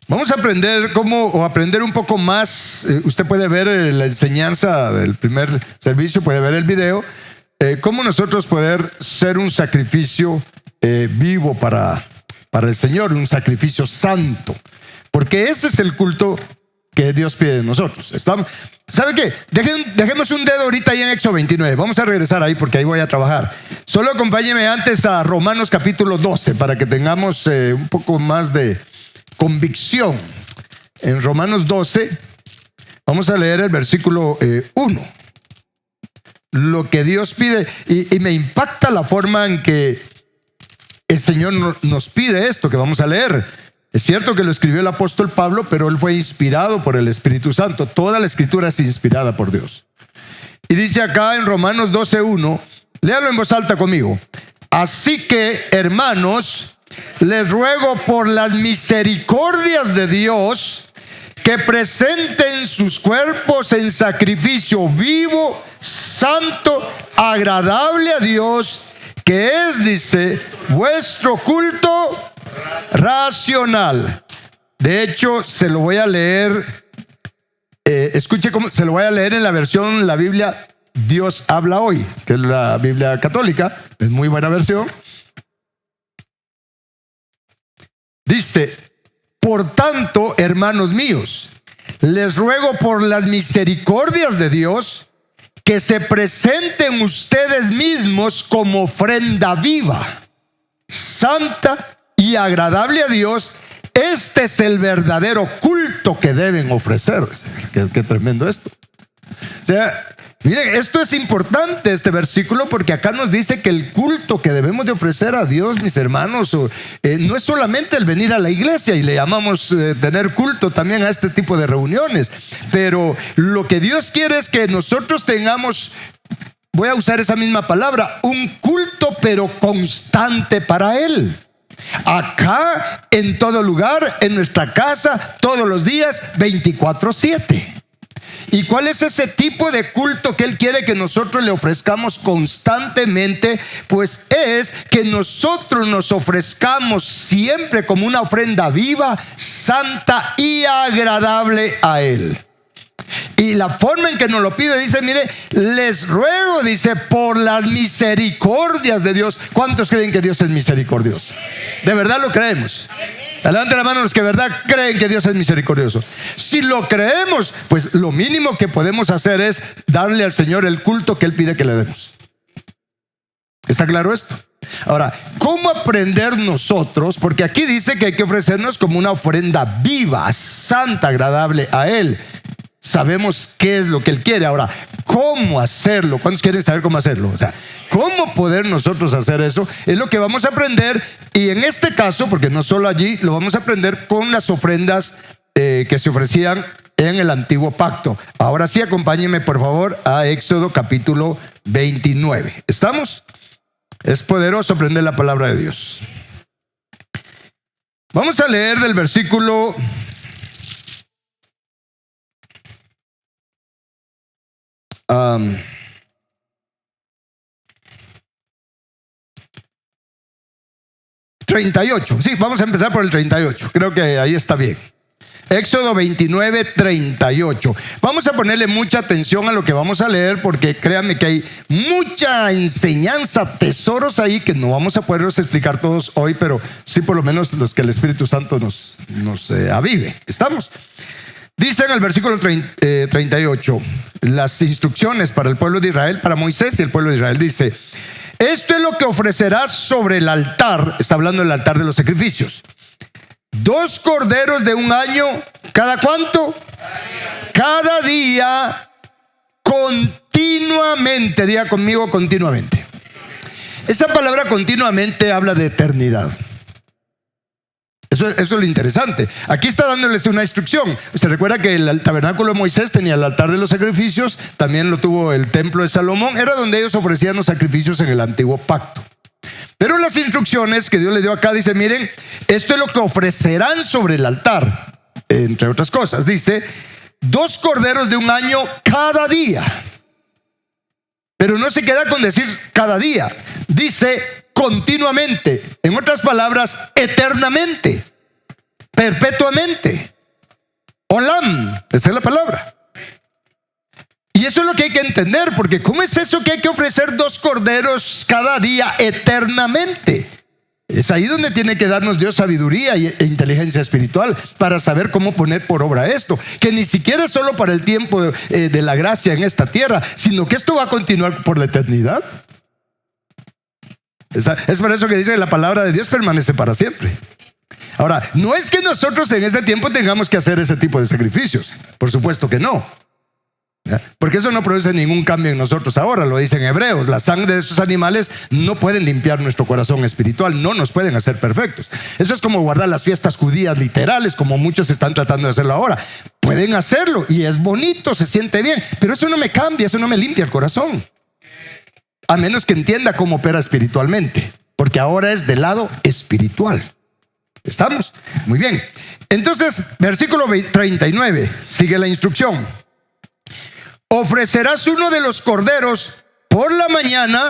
Vamos a aprender aprender un poco más. Usted puede ver la enseñanza del primer servicio, puede ver el video. Cómo nosotros poder ser un sacrificio vivo para el Señor, un sacrificio santo. Porque ese es el culto que Dios pide de nosotros. ¿Sabe qué? Dejemos un dedo ahorita ahí en Éxodo 29. Vamos a regresar ahí porque ahí voy a trabajar. Solo acompáñeme antes a Romanos capítulo 12 para que tengamos un poco más de convicción. En Romanos 12 vamos a leer el versículo 1. Lo que Dios pide, y me impacta la forma en que el Señor nos pide esto que vamos a leer. Es cierto que lo escribió el apóstol Pablo, pero él fue inspirado por el Espíritu Santo. Toda la escritura es inspirada por Dios. Y dice acá en Romanos 12:1, léalo en voz alta conmigo. Así que, hermanos, les ruego por las misericordias de Dios que presenten sus cuerpos en sacrificio vivo, santo, agradable a Dios, que es, dice, vuestro culto racional. De hecho, se lo voy a leer, escuche cómo se lo voy a leer en la versión, la Biblia Dios habla hoy, que es la Biblia católica, es muy buena versión. Dice: por tanto, hermanos míos, les ruego por las misericordias de Dios que se presenten ustedes mismos como ofrenda viva, santa y agradable a Dios. Este es el verdadero culto que deben ofrecer. Qué tremendo esto. O sea, miren, esto es importante, este versículo, porque acá nos dice que el culto que debemos de ofrecer a Dios, mis hermanos, no es solamente el venir a la iglesia, y le llamamos tener culto también a este tipo de reuniones, pero lo que Dios quiere es que nosotros tengamos, voy a usar esa misma palabra, un culto pero constante para Él. Acá, en todo lugar, en nuestra casa, todos los días, 24/7. ¿Y cuál es ese tipo de culto que Él quiere que nosotros le ofrezcamos constantemente? Pues es que nosotros nos ofrezcamos siempre como una ofrenda viva, santa y agradable a Él. Y la forma en que nos lo pide, dice, mire, les ruego, dice, por las misericordias de Dios. ¿Cuántos creen que Dios es misericordioso? ¿De verdad lo creemos? Levante la mano los que de verdad creen que Dios es misericordioso. Si lo creemos, pues lo mínimo que podemos hacer es darle al Señor el culto que Él pide que le demos. ¿Está claro esto? Ahora, ¿cómo aprender nosotros? Porque aquí dice que hay que ofrecernos como una ofrenda viva, santa, agradable a Él. Sabemos qué es lo que Él quiere. Ahora, ¿cómo hacerlo? ¿Cuántos quieren saber cómo hacerlo? O sea, ¿cómo poder nosotros hacer eso? Es lo que vamos a aprender. Y en este caso, porque no solo allí, lo vamos a aprender con las ofrendas que se ofrecían en el antiguo pacto. Ahora sí, acompáñenme por favor a Éxodo capítulo 29. ¿Estamos? Es poderoso aprender la palabra de Dios. Vamos a leer del versículo 38. Sí, vamos a empezar por el 38. Creo que ahí está bien. Éxodo 29, 38. Vamos a ponerle mucha atención a lo que vamos a leer, porque créanme que hay mucha enseñanza, tesoros ahí que no vamos a poderlos explicar todos hoy, pero sí por lo menos los que el Espíritu Santo nos avive. ¿Estamos? Dice en el versículo 38 las instrucciones para el pueblo de Israel, para Moisés y el pueblo de Israel. Dice: esto es lo que ofrecerás sobre el altar. Está hablando del altar de los sacrificios. 2 corderos de un año. ¿Cada cuánto? Cada día, continuamente. Diga conmigo, continuamente. Esa palabra continuamente habla de eternidad. Eso es lo interesante. Aquí está dándoles una instrucción. Usted recuerda que el tabernáculo de Moisés tenía el altar de los sacrificios, también lo tuvo el templo de Salomón. Era donde ellos ofrecían los sacrificios en el antiguo pacto. Pero las instrucciones que Dios le dio acá, dice: miren, esto es lo que ofrecerán sobre el altar. Entre otras cosas, dice: 2 corderos de un año cada día. Pero no se queda con decir cada día, dice continuamente. En otras palabras, eternamente. perpetuamente. Olam, esa es la palabra. Y eso es lo que hay que entender, porque ¿cómo es eso que hay que ofrecer 2 corderos cada día eternamente? Es ahí donde tiene que darnos Dios sabiduría e inteligencia espiritual para saber cómo poner por obra esto, que ni siquiera es solo para el tiempo de la gracia en esta tierra, sino que esto va a continuar por la eternidad. Es por eso que dice que la palabra de Dios permanece para siempre. Ahora, no es que nosotros en este tiempo tengamos que hacer ese tipo de sacrificios, por supuesto que no, porque eso no produce ningún cambio en nosotros ahora. Lo dicen Hebreos, la sangre de esos animales no pueden limpiar nuestro corazón espiritual, no nos pueden hacer perfectos. Eso es como guardar las fiestas judías literales, como muchos están tratando de hacerlo ahora. Pueden hacerlo y es bonito, se siente bien, pero eso no me cambia, eso no me limpia el corazón, a menos que entienda cómo opera espiritualmente, porque ahora es del lado espiritual. ¿Estamos? Muy bien. Entonces, versículo 39, sigue la instrucción. Ofrecerás uno de los corderos por la mañana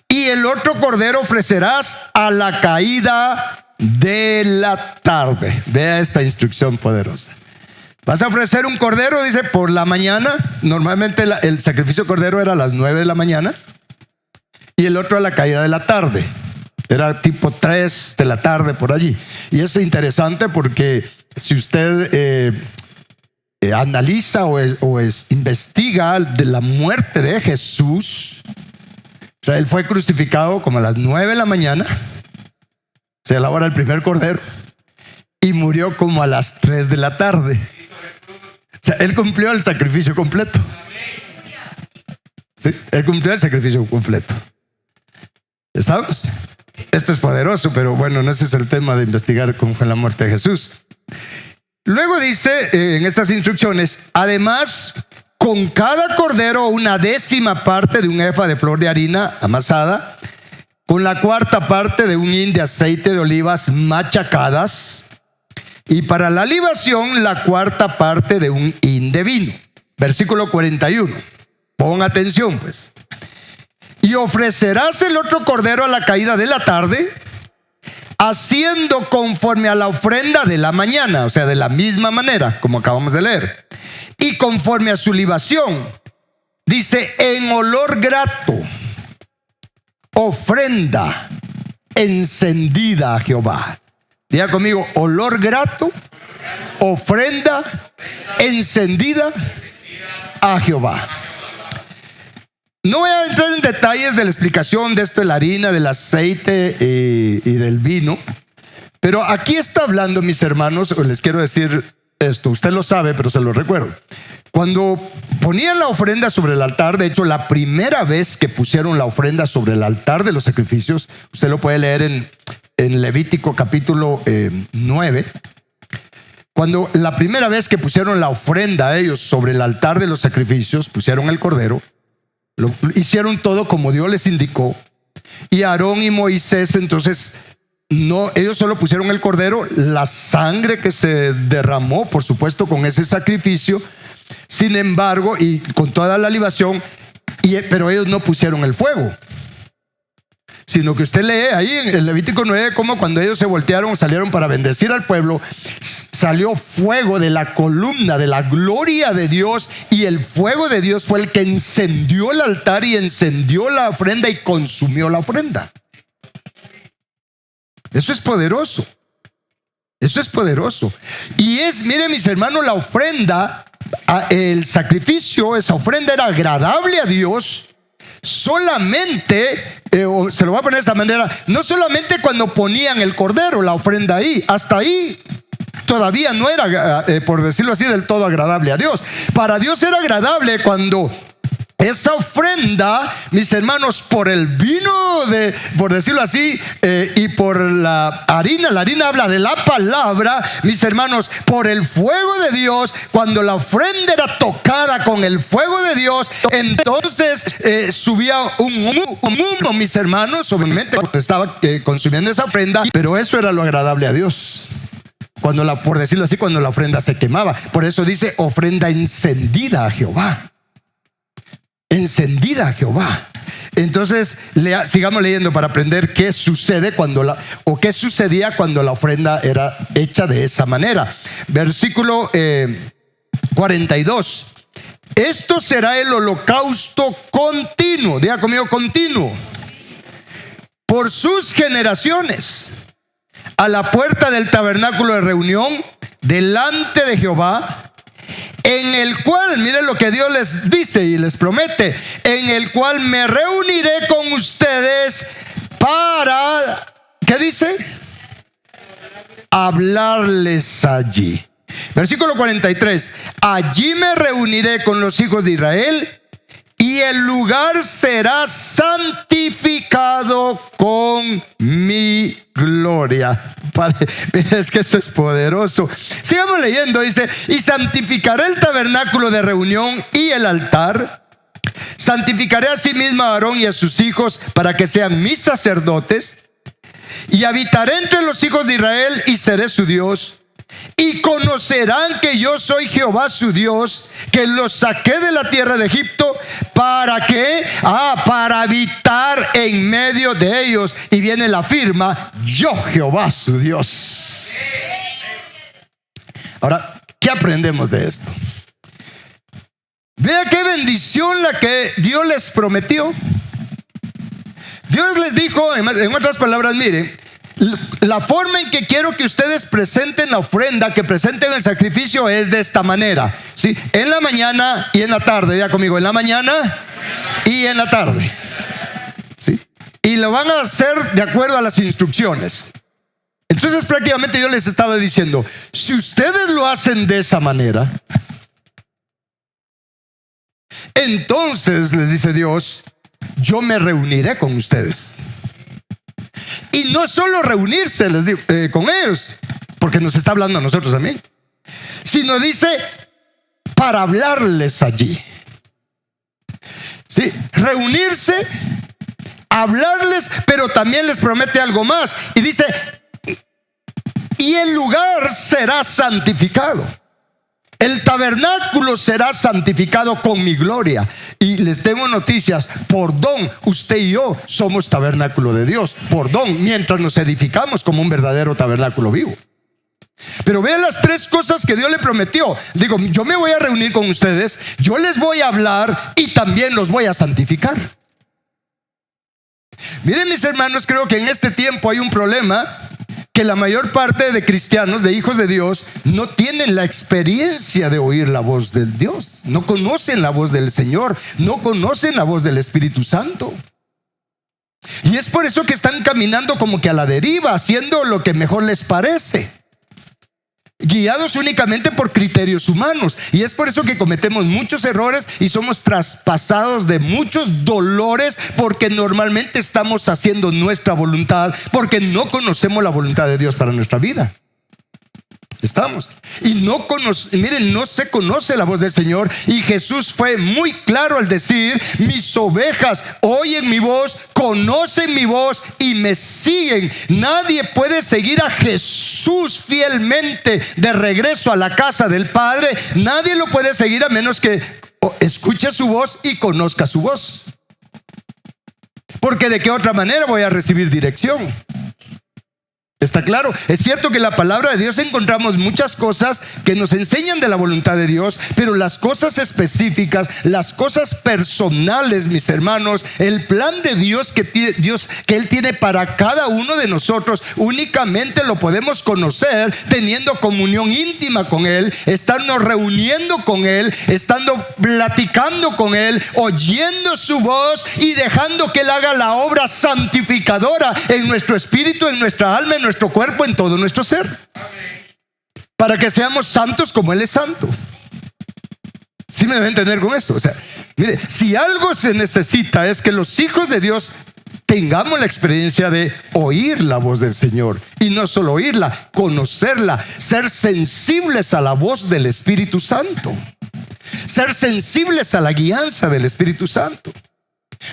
y el otro cordero ofrecerás a la caída de la tarde. Vea esta instrucción poderosa. Vas a ofrecer un cordero, dice, por la mañana. Normalmente el sacrificio cordero era a las 9 de la mañana y el otro a la caída de la tarde. Era tipo 3 de la tarde por allí. Y es interesante porque si usted analiza o investiga de la muerte de Jesús, o sea, él fue crucificado como a las 9 de la mañana, se elabora el primer cordero, y murió como a las 3 de la tarde. O sea, él cumplió el sacrificio completo. Sí, él cumplió el sacrificio completo. ¿Estamos? Esto es poderoso, pero bueno, no ese es el tema de investigar cómo fue la muerte de Jesús. Luego dice en estas instrucciones, además, con cada cordero una 10ª parte de un efa de flor de harina amasada, con la 4ª parte de un hin de aceite de olivas machacadas, y para la libación la 4ª parte de un hin de vino. Versículo 41. Pon atención pues. Y ofrecerás el otro cordero a la caída de la tarde, haciendo conforme a la ofrenda de la mañana, o sea, de la misma manera, como acabamos de leer, y conforme a su libación. Dice, en olor grato, ofrenda encendida a Jehová. Diga conmigo, olor grato, ofrenda encendida a Jehová. No voy a entrar en detalles de la explicación de esto de la harina, del aceite y del vino, pero aquí está hablando, mis hermanos, les quiero decir esto, usted lo sabe, pero se lo recuerdo. Cuando ponían la ofrenda sobre el altar, de hecho, la primera vez que pusieron la ofrenda sobre el altar de los sacrificios, usted lo puede leer en Levítico capítulo 9, cuando la primera vez que pusieron la ofrenda a ellos sobre el altar de los sacrificios, pusieron el cordero. Lo hicieron todo como Dios les indicó. Y Aarón y Moisés, entonces, no, ellos solo pusieron el cordero, la sangre que se derramó, por supuesto, con ese sacrificio. Sin embargo, y con toda la libación, pero ellos no pusieron el fuego. Sino que usted lee ahí en el Levítico 9 como cuando ellos se voltearon, salieron para bendecir al pueblo, salió fuego de la columna de la gloria de Dios, y el fuego de Dios fue el que encendió el altar y encendió la ofrenda y consumió la ofrenda. Eso es poderoso. Eso es poderoso. Y miren mis hermanos, la ofrenda, el sacrificio, esa ofrenda era agradable a Dios solamente, se lo voy a poner de esta manera, no solamente cuando ponían el cordero, la ofrenda ahí, hasta ahí todavía no era, por decirlo así, del todo agradable a Dios. Para Dios era agradable cuando esa ofrenda, mis hermanos, por el vino, por decirlo así, y por la harina habla de la palabra, mis hermanos, por el fuego de Dios, cuando la ofrenda era tocada con el fuego de Dios, entonces subía un humo, mis hermanos, obviamente estaba consumiendo esa ofrenda, pero eso era lo agradable a Dios. Por decirlo así, cuando la ofrenda se quemaba. Por eso dice ofrenda encendida a Jehová. Encendida a Jehová. Entonces, sigamos leyendo para aprender qué sucede qué sucedía cuando la ofrenda era hecha de esa manera. Versículo 42. Esto será el holocausto continuo. Diga conmigo, continuo. Por sus generaciones, a la puerta del tabernáculo de reunión, delante de Jehová, en el cual, miren lo que Dios les dice y les promete, en el cual me reuniré con ustedes para, ¿qué dice? Hablarles allí. Versículo 43. Allí me reuniré con los hijos de Israel y el lugar será santificado con mi gloria. Es que esto es poderoso. Sigamos leyendo, dice: y santificaré el tabernáculo de reunión y el altar. Santificaré a sí misma a Aarón y a sus hijos para que sean mis sacerdotes. Y habitaré entre los hijos de Israel y seré su Dios. Y conocerán que yo soy Jehová su Dios, que los saqué de la tierra de Egipto. ¿Para qué? Para habitar en medio de ellos. Y viene la firma: yo Jehová su Dios. Ahora, ¿qué aprendemos de esto? Vea qué bendición la que Dios les prometió. Dios les dijo, en otras palabras, miren, la forma en que quiero que ustedes presenten la ofrenda, que presenten el sacrificio, es de esta manera, ¿sí? En la mañana y en la tarde. Ya conmigo, en la mañana y en la tarde, ¿sí? Y lo van a hacer de acuerdo a las instrucciones. Entonces prácticamente yo les estaba diciendo: si ustedes lo hacen de esa manera, entonces les dice Dios, yo me reuniré con ustedes. Y no solo reunirse, les digo, con ellos, porque nos está hablando a nosotros también, sino dice para hablarles allí. ¿Sí? Reunirse, hablarles, pero también les promete algo más. Y dice: y el lugar será santificado. El tabernáculo será santificado con mi gloria. Y les tengo noticias: por don, usted y yo somos tabernáculo de Dios. Por don, mientras nos edificamos como un verdadero tabernáculo vivo. Pero vean las tres cosas que Dios le prometió. Digo, yo me voy a reunir con ustedes, yo les voy a hablar y también los voy a santificar. Miren, mis hermanos, creo que en este tiempo hay un problema, que la mayor parte de cristianos, de hijos de Dios, no tienen la experiencia de oír la voz de Dios. No conocen la voz del Señor, no conocen la voz del Espíritu Santo. Y es por eso que están caminando como que a la deriva, haciendo lo que mejor les parece, guiados únicamente por criterios humanos. Y es por eso que cometemos muchos errores y somos traspasados de muchos dolores, porque normalmente estamos haciendo nuestra voluntad, porque no conocemos la voluntad de Dios para nuestra vida. Estamos. Y miren, no se conoce la voz del Señor. Y Jesús fue muy claro al decir: mis ovejas oyen mi voz, conocen mi voz y me siguen. Nadie puede seguir a Jesús fielmente de regreso a la casa del Padre. Nadie lo puede seguir a menos que escuche su voz y conozca su voz. Porque de qué otra manera voy a recibir dirección. ¿Está claro? Es cierto que en la palabra de Dios encontramos muchas cosas que nos enseñan de la voluntad de Dios, pero las cosas específicas, las cosas personales, mis hermanos, el plan de Dios que Él tiene para cada uno de nosotros, únicamente lo podemos conocer teniendo comunión íntima con Él, estando reuniendo con Él, estando platicando con Él, oyendo su voz y dejando que Él haga la obra santificadora en nuestro espíritu, en nuestra alma, en nuestro cuerpo, en todo nuestro ser, para que seamos santos como Él es santo. ¿Sí me deben entender con esto? O sea, mire, si algo se necesita es que los hijos de Dios tengamos la experiencia de oír la voz del Señor, y no solo oírla, conocerla, ser sensibles a la voz del Espíritu Santo, ser sensibles a la guianza del Espíritu Santo.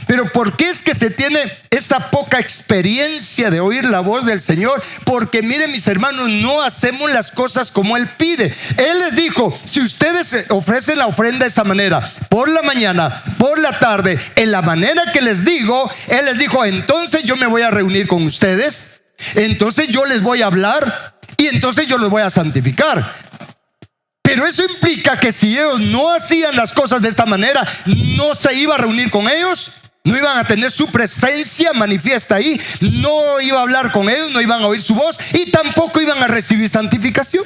Pero ¿por qué es que se tiene esa poca experiencia de oír la voz del Señor? Porque miren, mis hermanos, no hacemos las cosas como Él pide. Él les dijo: si ustedes ofrecen la ofrenda de esa manera, por la mañana, por la tarde, en la manera que les digo, Él les dijo: entonces yo me voy a reunir con ustedes, entonces yo les voy a hablar y entonces yo los voy a santificar. Pero eso implica que si ellos no hacían las cosas de esta manera, no se iba a reunir con ellos, no iban a tener su presencia manifiesta ahí, no iba a hablar con ellos, no iban a oír su voz y tampoco iban a recibir santificación.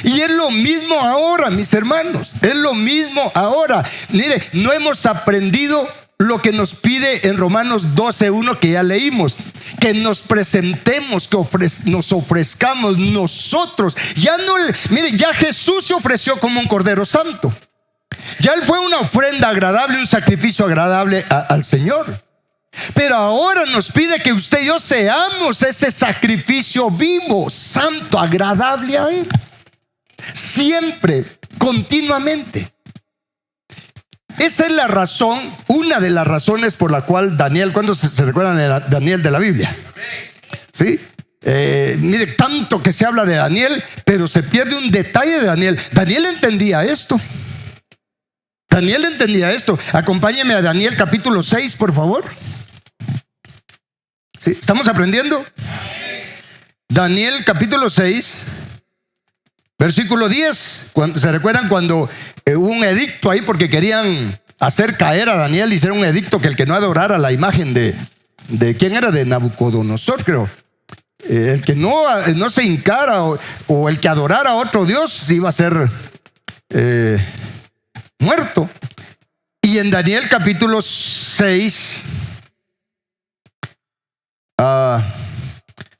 Y es lo mismo ahora, mis hermanos, es lo mismo ahora. Mire, no hemos aprendido lo que nos pide en Romanos 12:1 que ya leímos, que nos presentemos, que nos ofrezcamos nosotros. Ya no, mire, ya Jesús se ofreció como un Cordero Santo. Ya Él fue una ofrenda agradable, un sacrificio agradable al Señor. Pero ahora nos pide que usted y yo seamos ese sacrificio vivo, santo, agradable a Él. Siempre, continuamente. Esa es la razón, una de las razones por la cual Daniel, ¿cuándo se recuerdan de Daniel de la Biblia? ¿Sí? Mire, tanto que se habla de Daniel, pero se pierde un detalle de Daniel. Daniel entendía esto. Daniel entendía esto. Acompáñeme a Daniel capítulo 6, por favor. ¿Sí? ¿Estamos aprendiendo? Daniel capítulo 6. Versículo 10, ¿se recuerdan cuando hubo un edicto ahí porque querían hacer caer a Daniel? Hicieron un edicto que el que no adorara la imagen de ¿quién era? De Nabucodonosor, creo. El que no se hincara o el que adorara a otro Dios iba a ser muerto. Y en Daniel capítulo 6,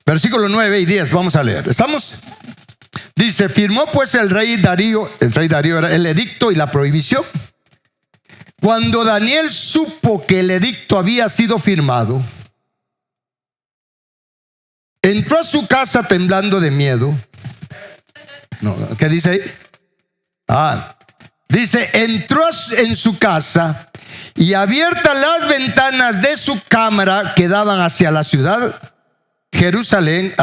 versículo 9 y 10, vamos a leer. ¿Estamos? Dice: firmó pues el rey Darío era el edicto y la prohibición. Cuando Daniel supo que el edicto había sido firmado, entró a su casa temblando de miedo. No, ¿qué dice ahí? Dice: entró en su casa y abiertas las ventanas de su cámara que daban hacia la ciudad Jerusalén,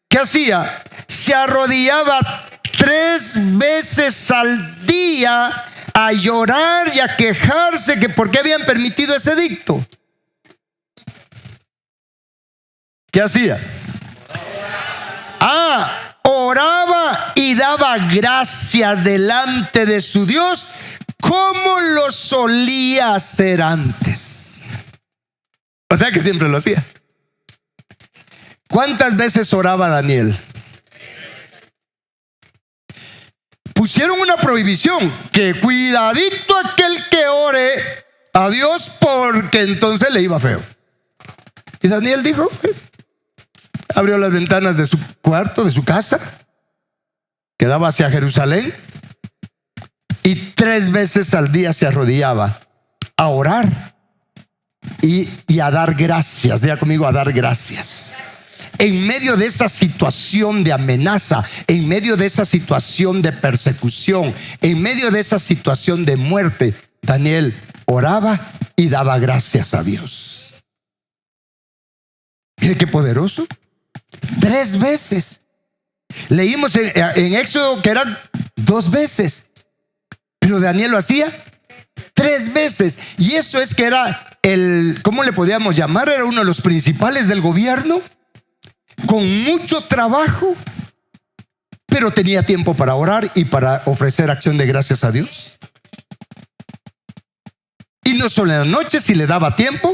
¿qué hacía? Se arrodillaba 3 veces al día a llorar y a quejarse que por qué habían permitido ese edicto. ¿Qué hacía? Oraba y daba gracias delante de su Dios como lo solía hacer antes. O sea que siempre lo hacía. ¿Cuántas veces oraba Daniel? Pusieron una prohibición, que cuidadito aquel que ore a Dios porque entonces le iba feo. Y Daniel dijo, abrió las ventanas de su cuarto, de su casa, que daba hacia Jerusalén, y 3 veces al día se arrodillaba a orar y a dar gracias. Diga conmigo: a dar gracias. En medio de esa situación de amenaza, en medio de esa situación de persecución, en medio de esa situación de muerte, Daniel oraba y daba gracias a Dios. Mire qué poderoso. 3 veces. Leímos en Éxodo que eran 2 veces, pero Daniel lo hacía 3 veces. Y eso es que era ¿cómo le podríamos llamar? Era uno de los principales del gobierno, con mucho trabajo, pero tenía tiempo para orar y para ofrecer acción de gracias a Dios. Y no solo en la noche, si le daba tiempo,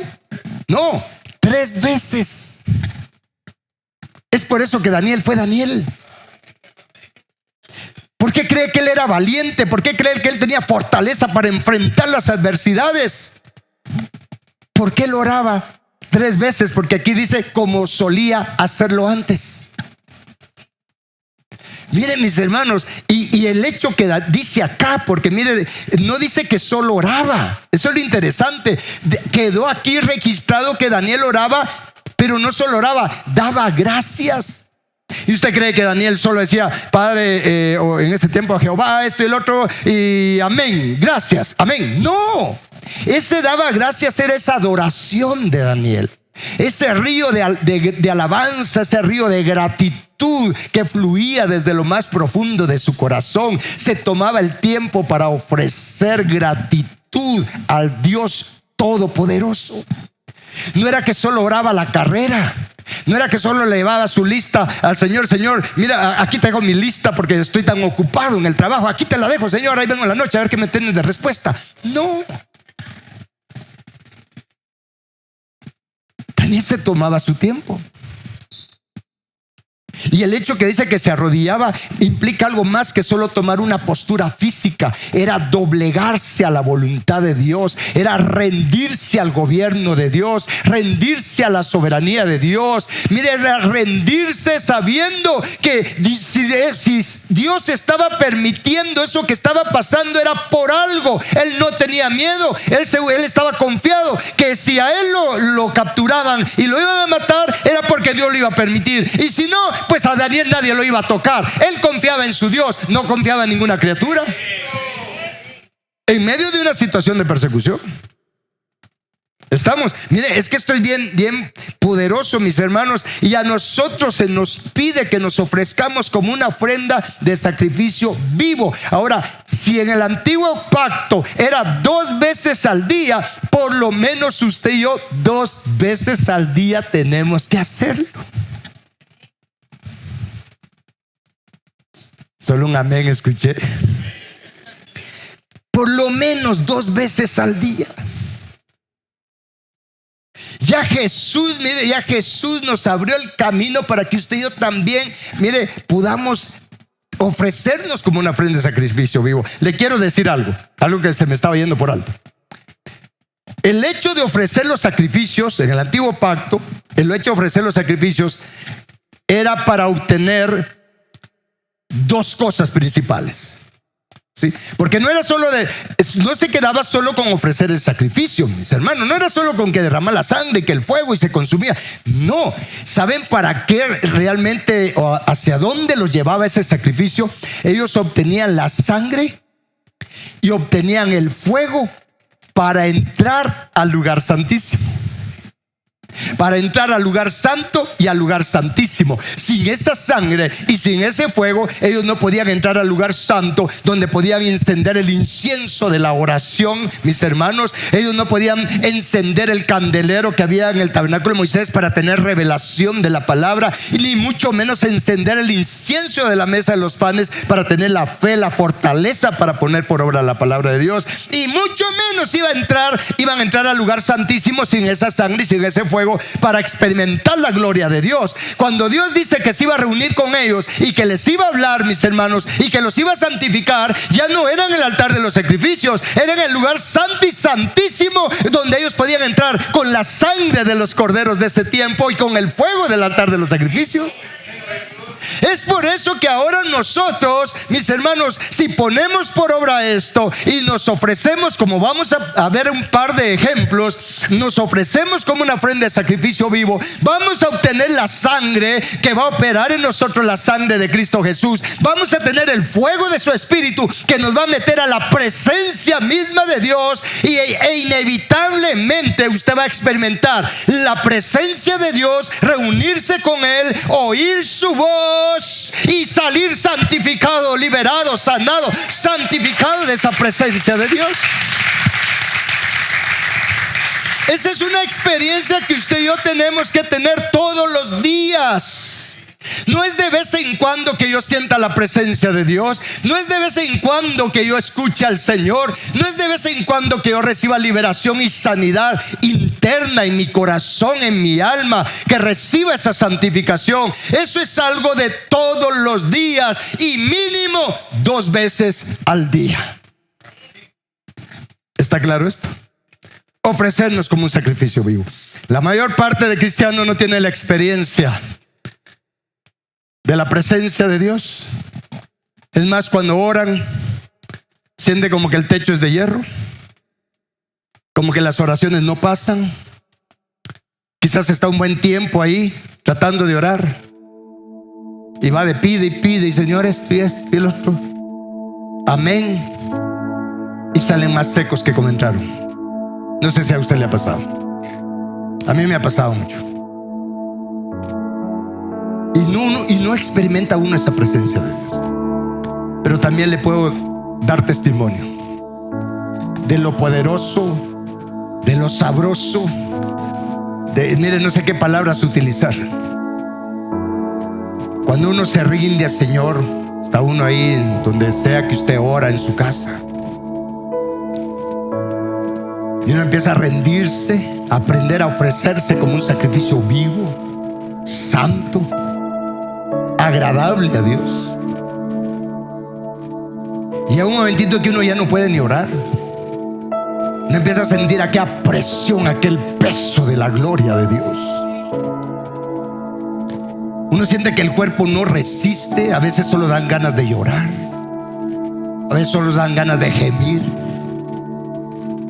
no, 3 veces. Es por eso que Daniel fue Daniel. ¿Por qué cree que él era valiente? ¿Por qué cree que él tenía fortaleza para enfrentar las adversidades? ¿Por qué él oraba 3 veces? Porque aquí dice como solía hacerlo antes. Miren, mis hermanos, y el hecho que dice acá, porque mire, no dice que solo oraba. Eso es lo interesante. Quedó aquí registrado que Daniel oraba, pero no solo oraba, daba gracias. ¿Y usted cree que Daniel solo decía, Padre, o en ese tiempo a Jehová, esto y el otro, y amén, gracias, amén? No, ese daba gracias, era esa adoración de Daniel. Ese río de alabanza, ese río de gratitud que fluía desde lo más profundo de su corazón. Se tomaba el tiempo para ofrecer gratitud al Dios Todopoderoso. No era que solo oraba la carrera, no era que solo le llevaba su lista al Señor. Señor, mira, aquí tengo mi lista porque estoy tan ocupado en el trabajo. Aquí te la dejo, Señor, ahí vengo en la noche a ver qué me tienes de respuesta. No. Daniel se tomaba su tiempo. Y el hecho que dice que se arrodillaba implica algo más que solo tomar una postura física. Era doblegarse a la voluntad de Dios, era rendirse al gobierno de Dios, rendirse a la soberanía de Dios. Mire, era rendirse sabiendo que si Dios estaba permitiendo eso que estaba pasando era por algo. Él no tenía miedo, él estaba confiado que si a él lo capturaban y lo iban a matar era porque Dios lo iba a permitir. Y si no, pues a Daniel nadie lo iba a tocar. Él confiaba en su Dios, no confiaba en ninguna criatura. En medio de una situación de persecución estamos, mire, es que esto es bien poderoso, mis hermanos. Y a nosotros se nos pide que nos ofrezcamos como una ofrenda de sacrificio vivo. Ahora, si en el antiguo pacto era 2 veces al día, por lo menos usted y yo 2 veces al día tenemos que hacerlo. Solo un amén escuché. Por lo menos 2 veces al día. Ya Jesús, mire, ya Jesús nos abrió el camino para que usted y yo también, mire, podamos ofrecernos como una ofrenda de sacrificio vivo. Le quiero decir algo que se me estaba yendo por alto. El hecho de ofrecer los sacrificios en el antiguo pacto, el hecho de ofrecer los sacrificios era para obtener 2 cosas principales. ¿Sí? Porque no se quedaba solo con ofrecer el sacrificio, mis hermanos. No era solo con que derramar la sangre y que el fuego y se consumía. No, ¿saben para qué realmente o hacia dónde los llevaba ese sacrificio? Ellos obtenían la sangre y obtenían el fuego para entrar al lugar santísimo. Para entrar al lugar santo y al lugar santísimo. Sin esa sangre y sin ese fuego, ellos no podían entrar al lugar santo, donde podían encender el incienso de la oración, mis hermanos. Ellos no podían encender el candelero que había en el tabernáculo de Moisés para tener revelación de la palabra, y ni mucho menos encender el incienso de la mesa de los panes para tener la fe, la fortaleza para poner por obra la palabra de Dios. Y mucho menos iban a entrar al lugar santísimo sin esa sangre y sin ese fuego para experimentar la gloria de Dios. Cuando Dios dice que se iba a reunir con ellos y que les iba a hablar, mis hermanos, y que los iba a santificar, ya no era en el altar de los sacrificios, era en el lugar santo y santísimo, donde ellos podían entrar con la sangre de los corderos de ese tiempo y con el fuego del altar de los sacrificios. Es por eso que ahora nosotros, mis hermanos, si ponemos por obra esto y nos ofrecemos, como vamos a ver un par de ejemplos, nos ofrecemos como una ofrenda de sacrificio vivo, vamos a obtener la sangre que va a operar en nosotros, la sangre de Cristo Jesús. Vamos a tener el fuego de su Espíritu que nos va a meter a la presencia misma de Dios, e inevitablemente usted va a experimentar la presencia de Dios, reunirse con Él, oír su voz y salir santificado, liberado, sanado, santificado de esa presencia de Dios. Esa es una experiencia que usted y yo tenemos que tener todos los días. No es de vez en cuando que yo sienta la presencia de Dios. No es de vez en cuando que yo escuche al Señor. No es de vez en cuando que yo reciba liberación y sanidad interna en mi corazón, en mi alma, que reciba esa santificación. Eso es algo de todos los días y mínimo 2 veces al día. ¿Está claro esto? Ofrecernos como un sacrificio vivo. La mayor parte de cristianos no tiene la experiencia de la presencia de Dios. Es más, cuando oran, siente como que el techo es de hierro, como que las oraciones no pasan. Quizás está un buen tiempo ahí tratando de orar Y va de pide y pide, y Señor, esto y esto y el otro. Amén. Y salen más secos que como entraron. No sé si a usted le ha pasado. A mí me ha pasado mucho. Y no experimenta uno esa presencia de Dios. Pero también le puedo dar testimonio de lo poderoso, de lo sabroso, mire, no sé qué palabras utilizar. Cuando uno se rinde al Señor, está uno ahí donde sea que usted ora, en su casa, y uno empieza a rendirse, a aprender a ofrecerse como un sacrificio vivo, santo, agradable a Dios. Llega un momentito que uno ya no puede ni orar. Uno empieza a sentir aquella presión, aquel peso de la gloria de Dios. Uno siente que el cuerpo no resiste. A veces solo dan ganas de llorar, a veces solo dan ganas de gemir.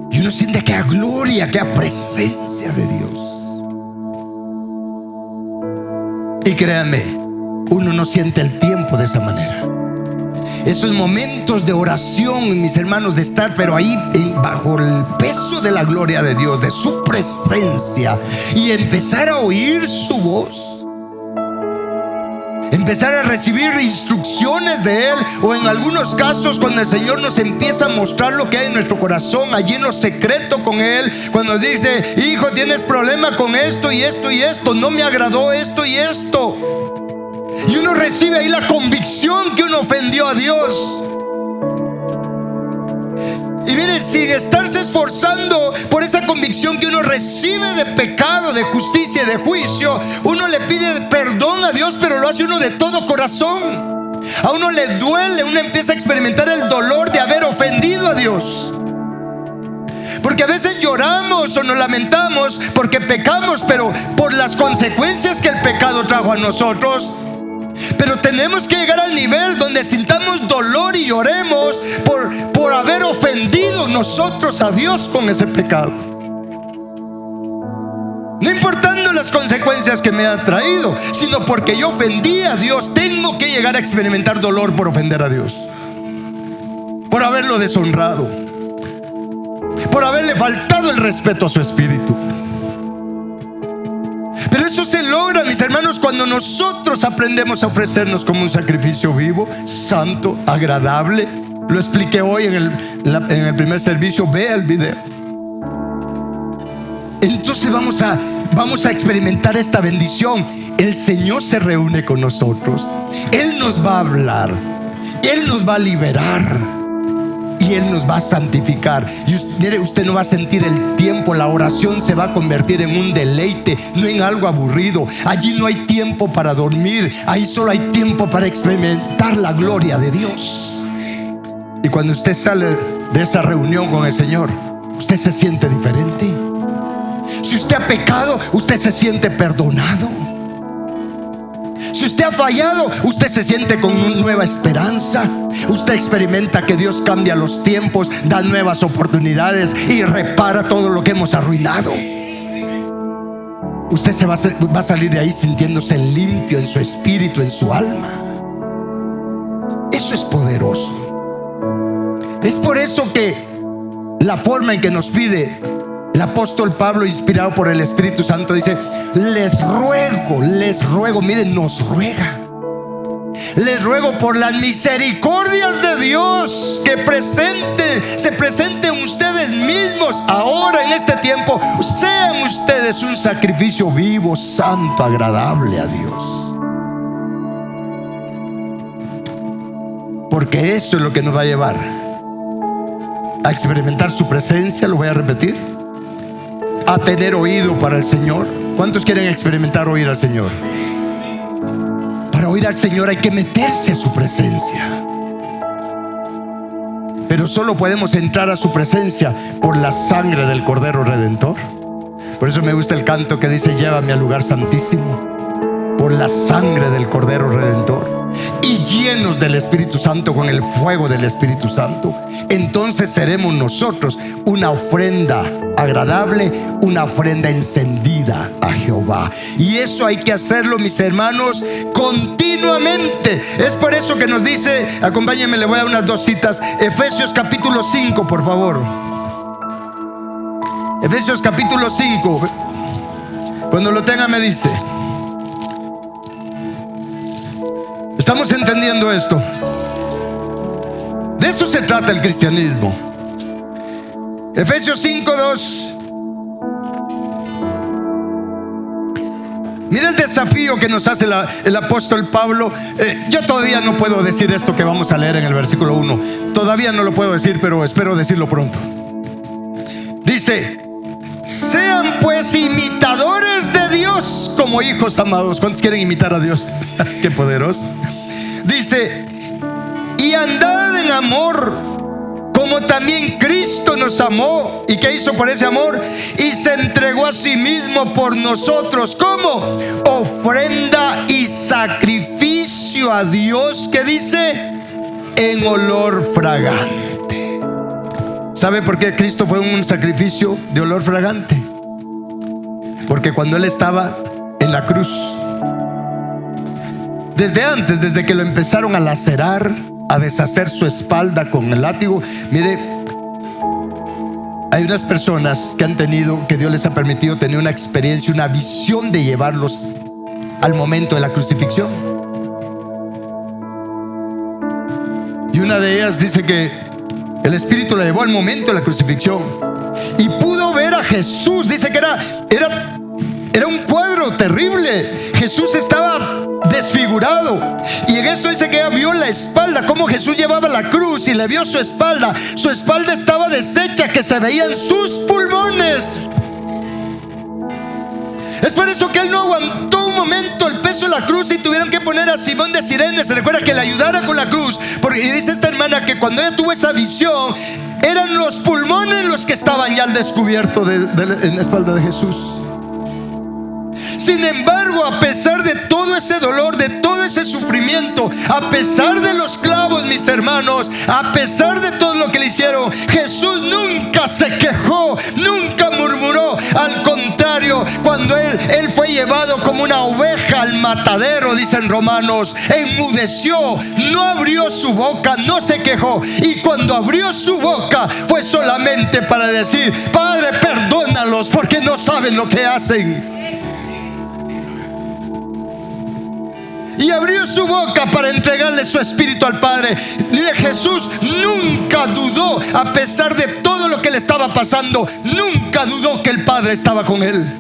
Y uno siente aquella gloria, aquella presencia de Dios. Y créanme, uno no siente el tiempo de esa manera. Esos momentos de oración, mis hermanos, de estar pero ahí bajo el peso de la gloria de Dios, de su presencia, y empezar a oír su voz, empezar a recibir instrucciones de Él, o en algunos casos cuando el Señor nos empieza a mostrar lo que hay en nuestro corazón, allí en lo secreto con Él, cuando nos dice: hijo, tienes problema con esto y esto y esto, no me agradó esto y esto. Y uno recibe ahí la convicción que uno ofendió a Dios. Y miren, sin estarse esforzando por esa convicción que uno recibe de pecado, de justicia y de juicio, uno le pide perdón a Dios, pero lo hace uno de todo corazón. A uno le duele, uno empieza a experimentar el dolor de haber ofendido a Dios. Porque a veces lloramos o nos lamentamos porque pecamos, pero por las consecuencias que el pecado trajo a nosotros. Pero tenemos que llegar al nivel donde sintamos dolor y lloremos por haber ofendido nosotros a Dios con ese pecado. No importando las consecuencias que me han traído, sino porque yo ofendí a Dios, tengo que llegar a experimentar dolor por ofender a Dios, por haberlo deshonrado, por haberle faltado el respeto a su espíritu. Pero eso se logra, mis hermanos, cuando nosotros aprendemos a ofrecernos como un sacrificio vivo, santo, agradable. Lo expliqué hoy en el primer servicio. Vea el video. Entonces vamos a experimentar esta bendición. El Señor se reúne con nosotros. Él nos va a hablar, Él nos va a liberar y Él nos va a santificar. Y usted no va a sentir el tiempo. La oración se va a convertir en un deleite, no en algo aburrido. Allí no hay tiempo para dormir, ahí solo hay tiempo para experimentar la gloria de Dios. Y cuando usted sale de esa reunión con el Señor, usted se siente diferente. Si usted ha pecado, usted se siente perdonado. Si usted ha fallado, usted se siente con una nueva esperanza. Usted experimenta que Dios cambia los tiempos, da nuevas oportunidades y repara todo lo que hemos arruinado. Usted va a salir de ahí sintiéndose limpio en su espíritu, en su alma. Eso es poderoso. Es por eso que la forma en que nos pide el apóstol Pablo, inspirado por el Espíritu Santo, dice: les ruego, miren, nos ruega. Les ruego por las misericordias de Dios que se presenten ustedes mismos ahora en este tiempo. Sean ustedes un sacrificio vivo, santo, agradable a Dios. Porque eso es lo que nos va a llevar a experimentar su presencia. Lo voy a repetir: a tener oído para el Señor. ¿Cuántos quieren experimentar oír al Señor? Para oír al Señor hay que meterse a su presencia. Pero solo podemos entrar a su presencia por la sangre del Cordero Redentor. Por eso me gusta el canto que dice: llévame al lugar santísimo por la sangre del Cordero Redentor. y llenos del Espíritu Santo, con el fuego del Espíritu Santo, entonces seremos nosotros una ofrenda agradable, una ofrenda encendida a Jehová. Y eso hay que hacerlo, mis hermanos, continuamente. Es por eso que nos dice, acompáñenme, le voy a dar unas 2 citas. Efesios capítulo 5, por favor. Efesios capítulo 5. Cuando lo tenga me dice. ¿Estamos entendiendo esto? De eso se trata el cristianismo. Efesios 5:2. Mira el desafío que nos hace el apóstol Pablo. Yo todavía no puedo decir esto que vamos a leer en el versículo 1. Todavía no lo puedo decir, pero espero decirlo pronto. Dice: sean pues imitadores de Dios como hijos amados. ¿Cuántos quieren imitar a Dios? Qué poderoso. Dice: y andad en amor, como también Cristo nos amó. ¿Y qué hizo por ese amor? Y se entregó a sí mismo por nosotros. ¿Cómo? Ofrenda y sacrificio a Dios, que dice, en olor fragante. ¿Sabe por qué Cristo fue un sacrificio de olor fragante? Porque cuando Él estaba en la cruz, desde antes, desde que lo empezaron a lacerar, a deshacer su espalda con el látigo, mire, hay unas personas que han tenido, que Dios les ha permitido tener una experiencia, una visión de llevarlos al momento de la crucifixión. Y una de ellas dice que el Espíritu la llevó al momento de la crucifixión y pudo ver a Jesús. Dice que era un cuadro terrible. Jesús estaba desfigurado, y en esto dice que ella vio la espalda, como Jesús llevaba la cruz, y le vio su espalda. Su espalda estaba deshecha, que se veían sus pulmones. Es por eso que Él no aguantó un momento el peso de la cruz y tuvieron que poner a Simón de Cirene, se recuerda, que le ayudara con la cruz. Porque y dice esta hermana que cuando ella tuvo esa visión, eran los pulmones los que estaban ya al descubierto en la espalda de Jesús. Sin embargo, a pesar de todo ese dolor, de todo ese sufrimiento, a pesar de los clavos, mis hermanos, a pesar de todo lo que le hicieron, Jesús nunca se quejó, nunca murmuró. Al contrario, cuando él fue llevado como una oveja al matadero, dicen Romanos, enmudeció, no abrió su boca, no se quejó. Y cuando abrió su boca fue solamente para decir: Padre, perdónalos, porque no saben lo que hacen. Y abrió su boca para entregarle su espíritu al Padre. Mire, Jesús nunca dudó, a pesar de todo lo que le estaba pasando, nunca dudó que el Padre estaba con él.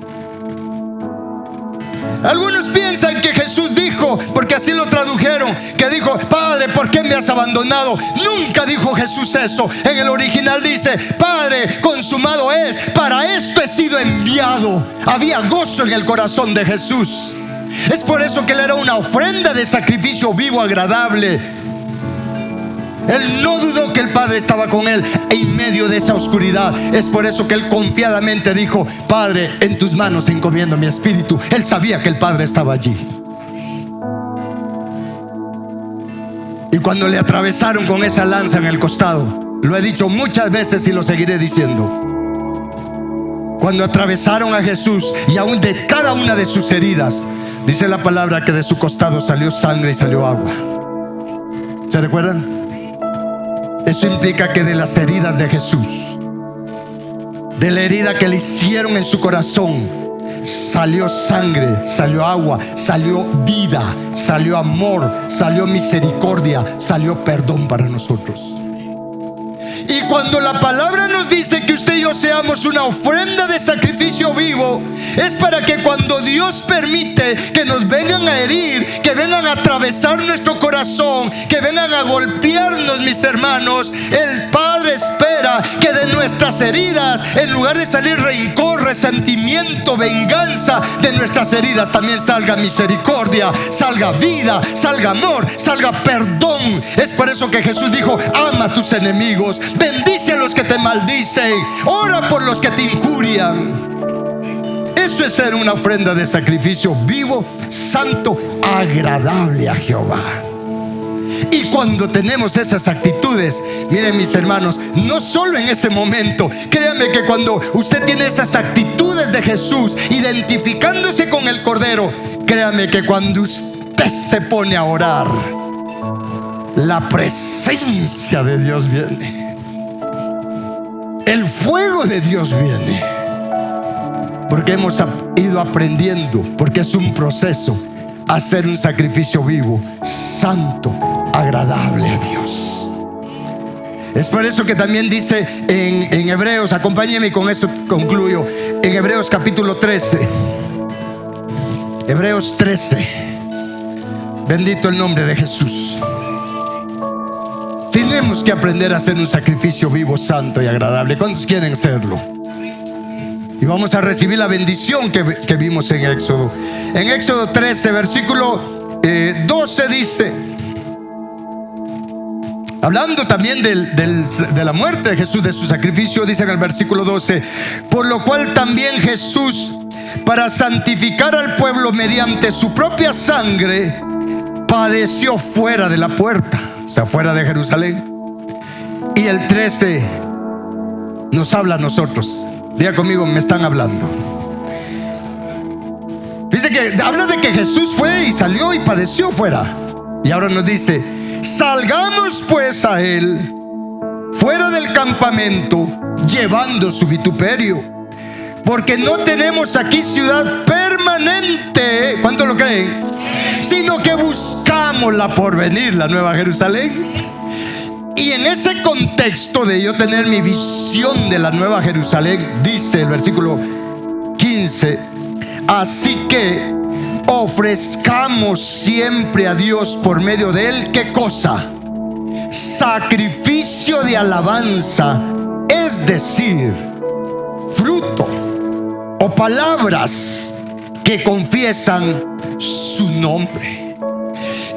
Algunos piensan que Jesús dijo, porque así lo tradujeron, que dijo: Padre, ¿por qué me has abandonado? Nunca dijo Jesús eso. En el original dice: Padre, consumado es, para esto he sido enviado. Había gozo en el corazón de Jesús. Es por eso que Él era una ofrenda de sacrificio vivo, agradable. Él no dudó que el Padre estaba con Él en medio de esa oscuridad. Es por eso que Él confiadamente dijo: Padre, en tus manos encomiendo mi espíritu. Él sabía que el Padre estaba allí. Y cuando le atravesaron con esa lanza en el costado, lo he dicho muchas veces y lo seguiré diciendo, cuando atravesaron a Jesús, y aún de cada una de sus heridas, dice la palabra que de su costado salió sangre y salió agua. ¿Se recuerdan? Eso implica que de las heridas de Jesús, de la herida que le hicieron en su corazón, salió sangre, salió agua, salió vida, salió amor, salió misericordia, salió perdón para nosotros. Y cuando la palabra nos dice que usted y yo seamos una ofrenda de sacrificio vivo, es para que cuando Dios permite que nos vengan a herir, que vengan a atravesar nuestro corazón, que vengan a golpearnos, mis hermanos, el Padre espera que de nuestras heridas, en lugar de salir rencor, resentimiento, venganza, de nuestras heridas también salga misericordia, salga vida, salga amor, salga perdón. Es por eso que Jesús dijo: ama a tus enemigos, bendice a los que te maldicen, ora por los que te injurian. Eso es ser una ofrenda de sacrificio vivo, santo, agradable a Jehová. Y cuando tenemos esas actitudes, miren mis hermanos, no solo en ese momento, créanme que cuando usted tiene esas actitudes de Jesús, identificándose con el Cordero, créanme que cuando usted se pone a orar, la presencia de Dios viene, el fuego de Dios viene, porque hemos ido aprendiendo, porque es un proceso, a hacer un sacrificio vivo, santo, agradable a Dios. Es por eso que también dice en Hebreos, acompáñenme, con esto concluyo, en Hebreos capítulo 13, Hebreos 13, bendito el nombre de Jesús. Tenemos que aprender a hacer un sacrificio vivo, santo y agradable. ¿Cuántos quieren hacerlo? Y vamos a recibir la bendición que vimos en Éxodo. En Éxodo 13, versículo 12 dice, hablando también de la muerte de Jesús, de su sacrificio, dice en el versículo 12: por lo cual también Jesús, para santificar al pueblo mediante su propia sangre, padeció fuera de la puerta, o sea, fuera de Jerusalén. Y el 13 nos habla a nosotros. Diga conmigo, me están hablando. Dice que habla de que Jesús fue y salió y padeció fuera. Y ahora nos dice: salgamos pues a él fuera del campamento, llevando su vituperio, porque no tenemos aquí ciudad permanente. ¿Cuánto lo creen? Sino que buscamos la porvenir, la nueva Jerusalén. Y en ese contexto de yo tener mi visión de la nueva Jerusalén, dice el versículo 15: así que ofrezcamos siempre a Dios por medio de él, ¿qué cosa? Sacrificio de alabanza, es decir, fruto o palabras que confiesan su nombre.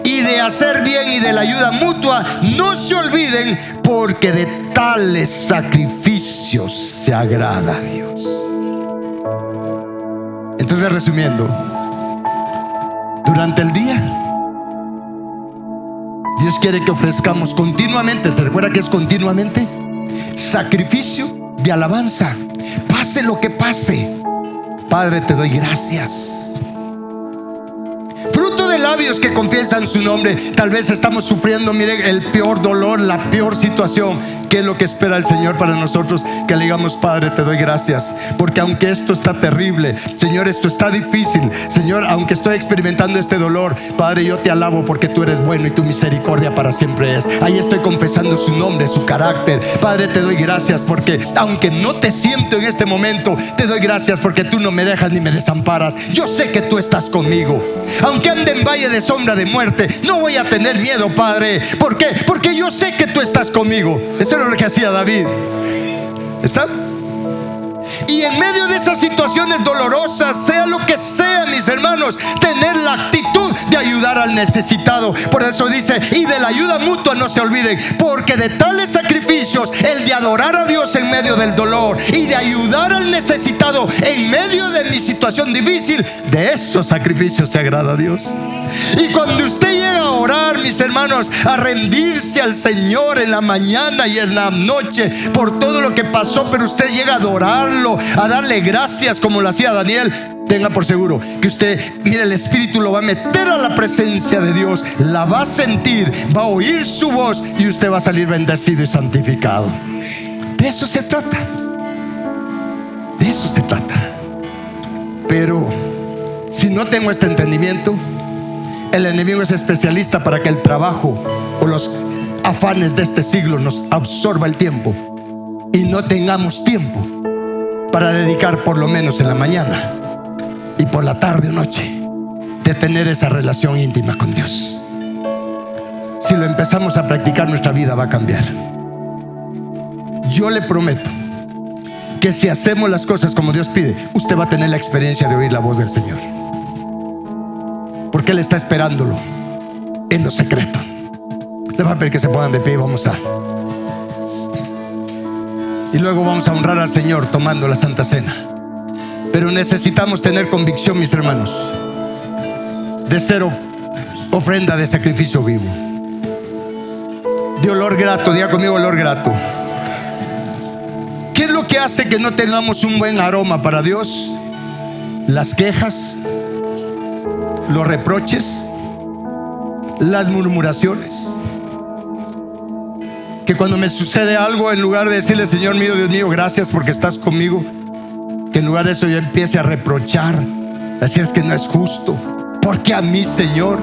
Y de hacer bien y de la ayuda mutua no se olviden, porque de tales sacrificios se agrada a Dios. Entonces, resumiendo, durante el día Dios quiere que ofrezcamos continuamente, ¿se recuerda que es continuamente? Sacrificio de alabanza, pase lo que pase. Padre, te doy gracias. Fruto de labios que confiesan su nombre. Tal vez estamos sufriendo, miren, el peor dolor, la peor situación. ¿Qué es lo que espera el Señor para nosotros? Que le digamos: Padre, te doy gracias, porque aunque esto está terrible, Señor, esto está difícil, Señor, aunque estoy experimentando este dolor, Padre, yo te alabo porque tú eres bueno y tu misericordia para siempre es. Ahí estoy confesando su nombre, su carácter. Padre, te doy gracias porque aunque no te siento en este momento, te doy gracias porque tú no me dejas ni me desamparas. Yo sé que tú estás conmigo. Aunque ande en valle de sombra de muerte, no voy a tener miedo, Padre. ¿Por qué? Porque yo sé que tú estás conmigo. Eso es lo que hacía David. ¿Está? Y en medio de esas situaciones dolorosas, sea lo que sea, mis hermanos, tener la actitud de ayudar al necesitado. Por eso dice: y de la ayuda mutua no se olviden, porque de tales sacrificios, el de adorar a Dios en medio del dolor y de ayudar al necesitado en medio de mi situación difícil, de esos sacrificios se agrada a Dios. Y cuando usted llega a orar, mis hermanos, a rendirse al Señor en la mañana y en la noche por todo lo que pasó, pero usted llega a adorarlo, a darle gracias como lo hacía Daniel, tenga por seguro que usted, mire, el Espíritu lo va a meter a la presencia de Dios, la va a sentir, va a oír su voz y usted va a salir bendecido y santificado. De eso se trata. De eso se trata. Pero si no tengo este entendimiento, el enemigo es especialista para que el trabajo o los afanes de este siglo nos absorba el tiempo y no tengamos tiempo para dedicar, por lo menos en la mañana y por la tarde o noche, de tener esa relación íntima con Dios. Si lo empezamos a practicar, nuestra vida va a cambiar. Yo le prometo que si hacemos las cosas como Dios pide, usted va a tener la experiencia de oír la voz del Señor, porque Él está esperándolo en lo secreto. Les voy a pedir que se pongan de pie y y luego vamos a honrar al Señor tomando la Santa Cena. Pero necesitamos tener convicción, mis hermanos, de ser ofrenda de sacrificio vivo. De olor grato, diga conmigo olor grato. ¿Qué es lo que hace que no tengamos un buen aroma para Dios? Las quejas, los reproches, las murmuraciones. Que cuando me sucede algo, en lugar de decirle, Señor mío, Dios mío, gracias porque estás conmigo, que en lugar de eso yo empiece a reprochar, a decir, es que no es justo. ¿Por qué a mí, Señor?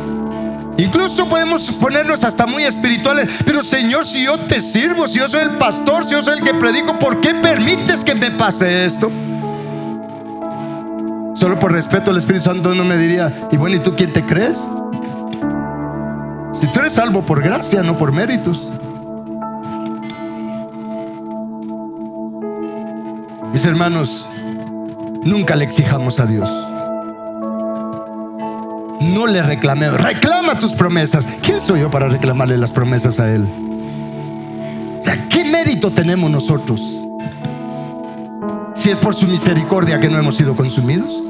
Incluso podemos ponernos hasta muy espirituales. Pero Señor, si yo te sirvo, si yo soy el pastor, si yo soy el que predico, ¿por qué permites que me pase esto? Solo por respeto al Espíritu Santo no me diría, y bueno, ¿y tú quién te crees? Si tú eres salvo por gracia, no por méritos. Mis hermanos, nunca le exijamos a Dios. No le reclamemos. Reclama tus promesas. ¿Quién soy yo para reclamarle las promesas a Él? O sea, ¿qué mérito tenemos nosotros? Si es por su misericordia que no hemos sido consumidos.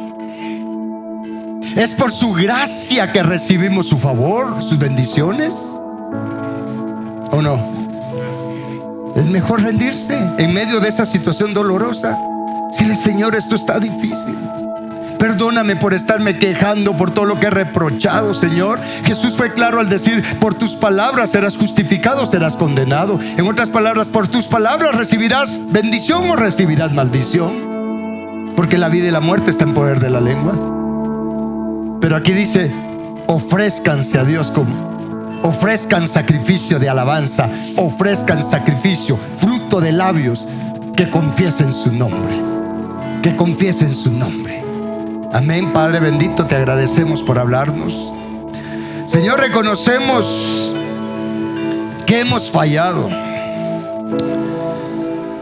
Es por su gracia que recibimos su favor, sus bendiciones. ¿O no? Es mejor rendirse en medio de esa situación dolorosa. Dile, Señor, esto está difícil. Perdóname por estarme quejando por todo lo que he reprochado, Señor. Jesús fue claro al decir, por tus palabras serás justificado, serás condenado. En otras palabras, por tus palabras recibirás bendición o recibirás maldición. Porque la vida y la muerte está en poder de la lengua. Pero aquí dice, ofrézcanse a Dios ofrezcan sacrificio de alabanza, ofrezcan sacrificio, fruto de labios, que confiesen su nombre. Que confiesen su nombre. Amén. Padre bendito, te agradecemos por hablarnos. Señor, reconocemos que hemos fallado.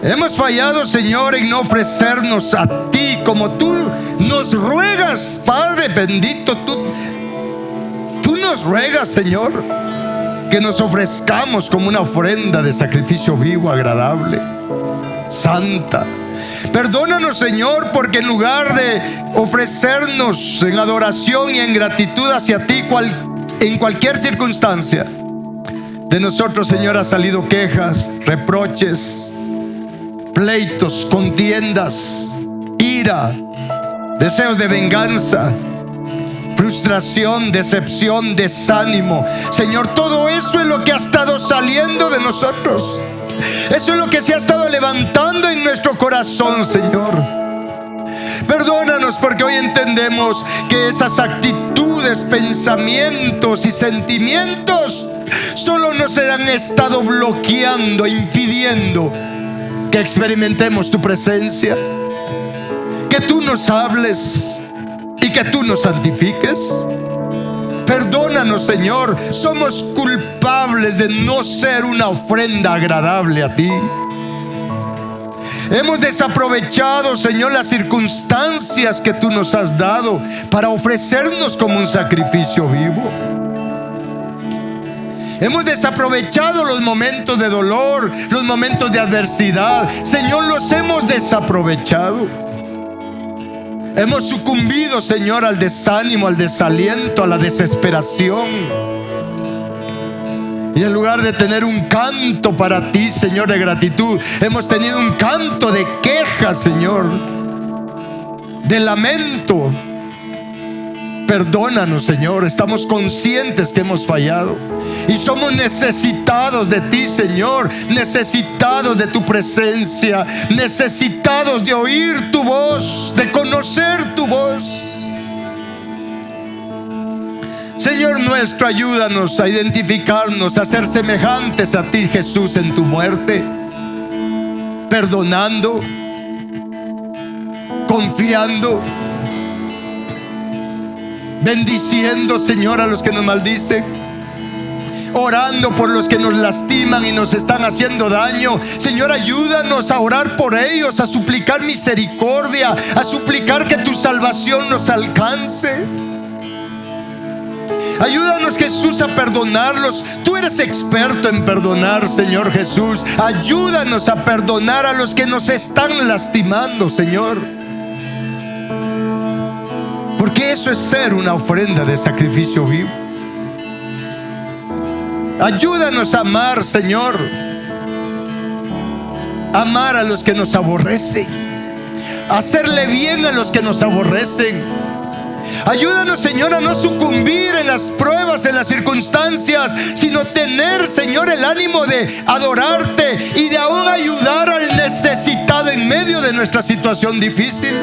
Hemos fallado, Señor, en no ofrecernos a ti como tú nos ruegas, Padre bendito. Tú nos ruegas, Señor, que nos ofrezcamos como una ofrenda de sacrificio vivo, agradable, santa. Perdónanos, Señor, porque en lugar de ofrecernos en adoración y en gratitud hacia ti en cualquier circunstancia, de nosotros, Señor, ha salido quejas, reproches, pleitos, contiendas, ira, deseos de venganza, frustración, decepción, desánimo. Señor, todo eso es lo que ha estado saliendo de nosotros. Eso es lo que se ha estado levantando en nuestro corazón, Señor. Perdónanos porque hoy entendemos que esas actitudes, pensamientos y sentimientos solo nos han estado bloqueando, impidiendo que experimentemos tu presencia, que tú nos hables y que tú nos santifiques. Perdónanos, Señor, somos culpables de no ser una ofrenda agradable a ti. Hemos desaprovechado, Señor, las circunstancias que tú nos has dado para ofrecernos como un sacrificio vivo. Hemos desaprovechado los momentos de dolor, los momentos de adversidad. Señor, los hemos desaprovechado. Hemos sucumbido, Señor, al desánimo, al desaliento, a la desesperación. Y en lugar de tener un canto para ti, Señor, de gratitud, hemos tenido un canto de queja, Señor, de lamento. Perdónanos, Señor, estamos conscientes que hemos fallado y somos necesitados de ti, Señor, necesitados de tu presencia, necesitados de oír tu voz, de conocer tu voz. Señor nuestro, ayúdanos a identificarnos, a ser semejantes a ti, Jesús, en tu muerte, perdonando, confiando, bendiciendo, Señor, a los que nos maldicen, orando por los que nos lastiman y nos están haciendo daño. Señor, ayúdanos a orar por ellos, a suplicar misericordia, a suplicar que tu salvación nos alcance. Ayúdanos, Jesús, a perdonarlos. Tú eres experto en perdonar, Señor Jesús. Ayúdanos a perdonar a los que nos están lastimando, Señor. Porque eso es ser una ofrenda de sacrificio vivo. Ayúdanos a amar, Señor. Amar a los que nos aborrecen, hacerle bien a los que nos aborrecen. Ayúdanos, Señor, a no sucumbir en las pruebas, en las circunstancias, sino tener, Señor, el ánimo de adorarte y de aún ayudar al necesitado en medio de nuestra situación difícil,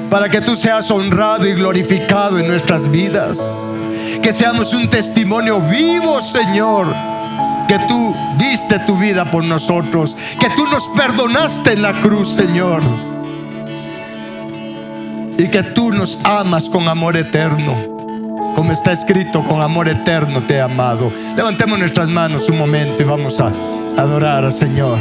para que tú seas honrado y glorificado en nuestras vidas. Que seamos un testimonio vivo, Señor, que tú diste tu vida por nosotros, que tú nos perdonaste en la cruz, Señor, y que tú nos amas con amor eterno, como está escrito: con amor eterno te he amado. Levantemos nuestras manos un momento y vamos a adorar al Señor.